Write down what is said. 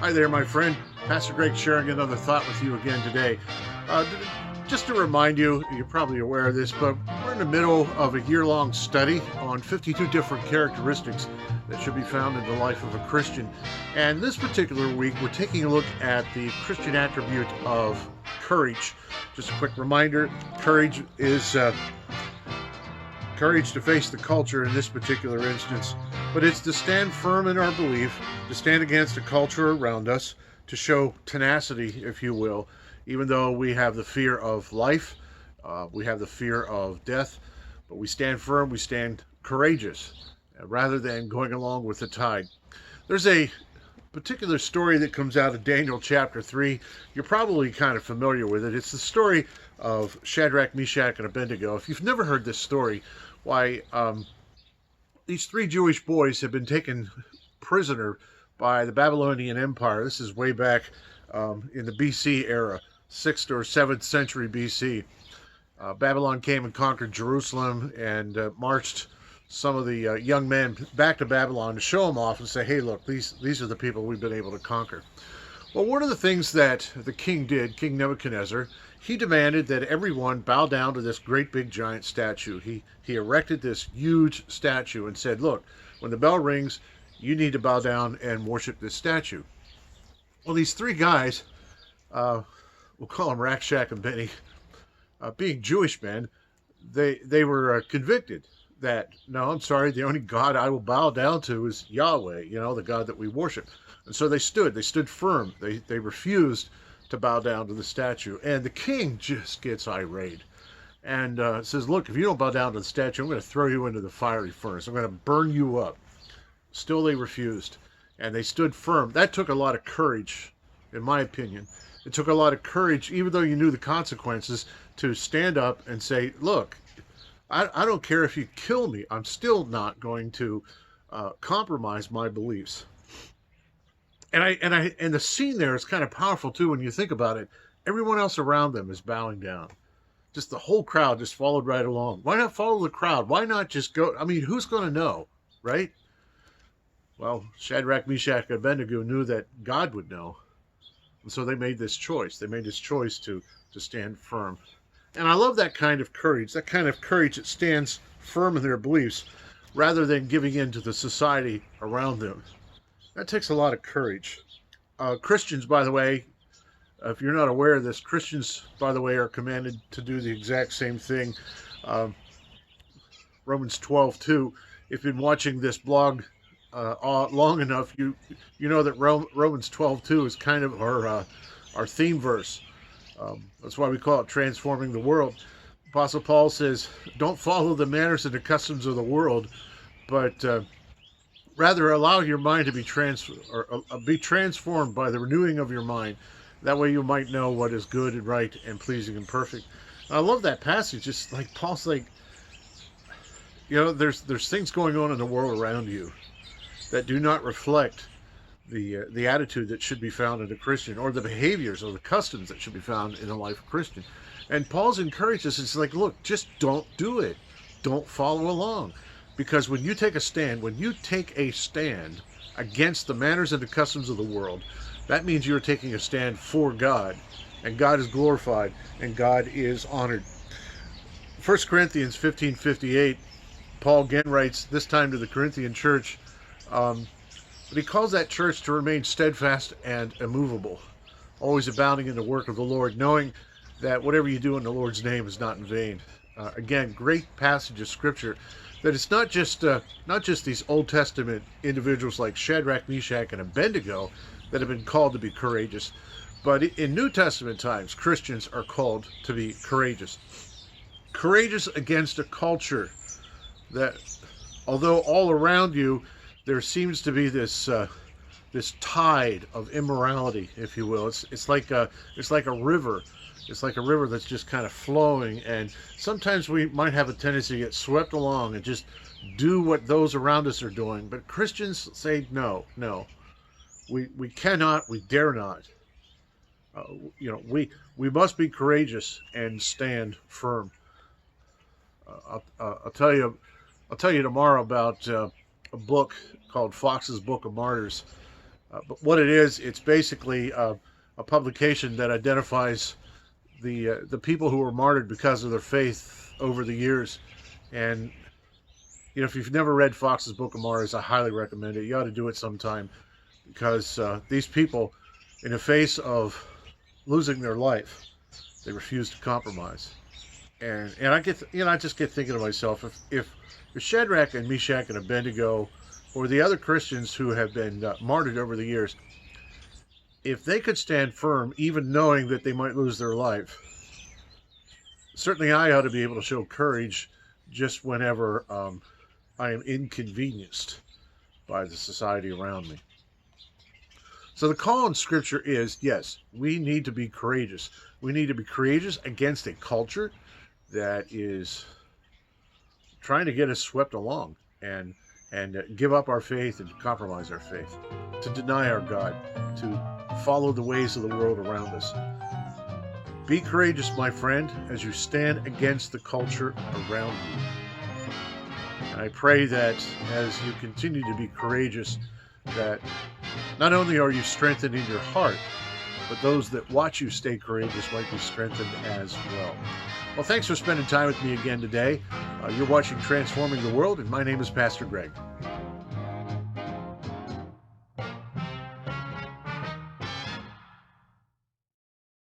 Hi there, my friend. Pastor Greg sharing another thought with you again today. Uh, just to remind you, you're probably aware of this, but we're in the middle of a year-long study on 52 different characteristics that should be found in the life of a Christian. And this particular week, we're taking a look at the Christian attribute of courage. Just a quick reminder, courage is courage to face the culture in this particular instance, but it's to stand firm in our belief, to stand against the culture around us, to show tenacity, if you will, even though we have the fear of life, we have the fear of death, but we stand firm, we stand courageous, rather than going along with the tide. There's a particular story that comes out of Daniel chapter 3. You're probably kind of familiar with it. It's the story of Shadrach, Meshach, and Abednego. If you've never heard this story, why, these three Jewish boys have been taken prisoner by the Babylonian Empire. This is way back in the BC era, 6th or 7th century BC. Babylon came and conquered Jerusalem and marched some of the young men back to Babylon to show them off and say, hey, look, these are the people we've been able to conquer. Well, one of the things that the king did, King Nebuchadnezzar, he demanded that everyone bow down to this great big giant statue. He erected this huge statue and said, look, when the bell rings, you need to bow down and worship this statue. Well, these three guys, we'll call them Rack, Shack, and Benny, being Jewish men, they were convicted that, no, I'm sorry, the only God I will bow down to is Yahweh, the God that we worship. And so they stood firm. They refused to bow down to the statue. And the king just gets irate and says, look, if you don't bow down to the statue, I'm going to throw you into the fiery furnace. I'm going to burn you up. Still they refused. And they stood firm. That took a lot of courage, in my opinion. It took a lot of courage, even though you knew the consequences, to stand up and say, look, I don't care if you kill me. I'm still not going to compromise my beliefs. And the scene there is kind of powerful too when you think about it. Everyone else around them is bowing down. Just the whole crowd just followed right along. Why not follow the crowd? Why not just go? I mean, who's going to know, right? Well, Shadrach, Meshach, and Abednego knew that God would know. And so they made this choice. They made this choice to stand firm. And I love that kind of courage that stands firm in their beliefs rather than giving in to the society around them. That takes a lot of courage. Christians, by the way, if you're not aware of this, Christians, by the way, are commanded to do the exact same thing. Romans 12:2. If you've been watching this blog long enough, you know that Romans 12:2 is kind of our theme verse. That's why we call it transforming the world. Apostle Paul says, don't follow the manners and the customs of the world, but rather allow your mind to be transformed by the renewing of your mind. That way you might know what is good and right and pleasing and perfect. And I love that passage. Just like Paul's like, there's things going on in the world around you that do not reflect the attitude that should be found in a Christian, or the behaviors or the customs that should be found in the life of a Christian. And Paul's encouraged us. It's like, look, just don't do it. Don't follow along. Because when you take a stand against the manners and the customs of the world, that means you're taking a stand for God. And God is glorified and God is honored. 1 Corinthians 15:58, Paul again writes, this time to the Corinthian church, but he calls that church to remain steadfast and immovable, always abounding in the work of the Lord, knowing that whatever you do in the Lord's name is not in vain. Again, great passage of Scripture. That it's not just these Old Testament individuals like Shadrach, Meshach, and Abednego that have been called to be courageous, but in New Testament times, Christians are called to be courageous. Courageous against a culture that, although all around you, there seems to be this tide of immorality, if you will. It's like a river. It's like a river that's just kind of flowing, and sometimes we might have a tendency to get swept along and just do what those around us are doing. But Christians say, no, we cannot, we dare not. We must be courageous and stand firm. I'll tell you tomorrow about a book called Fox's Book of Martyrs. But what it is, it's basically a publication that identifies the people who were martyred because of their faith over the years. And if you've never read Fox's Book of Martyrs, I highly recommend it. You ought to do it sometime, because these people, in the face of losing their life, they refuse to compromise. And I get, I just get thinking to myself, if Shadrach and Meshach and Abednego, or the other Christians who have been martyred over the years, if they could stand firm, even knowing that they might lose their life, certainly I ought to be able to show courage just whenever I am inconvenienced by the society around me. So the call in Scripture is, yes, we need to be courageous. We need to be courageous against a culture that is trying to get us swept along and give up our faith and compromise our faith, to deny our God, to follow the ways of the world around us. Be courageous, my friend, as you stand against the culture around you. And I pray that as you continue to be courageous, that not only are you strengthened in your heart, but those that watch you stay courageous might be strengthened as well. Well, thanks for spending time with me again today. You're watching Transforming the World, and my name is Pastor Greg.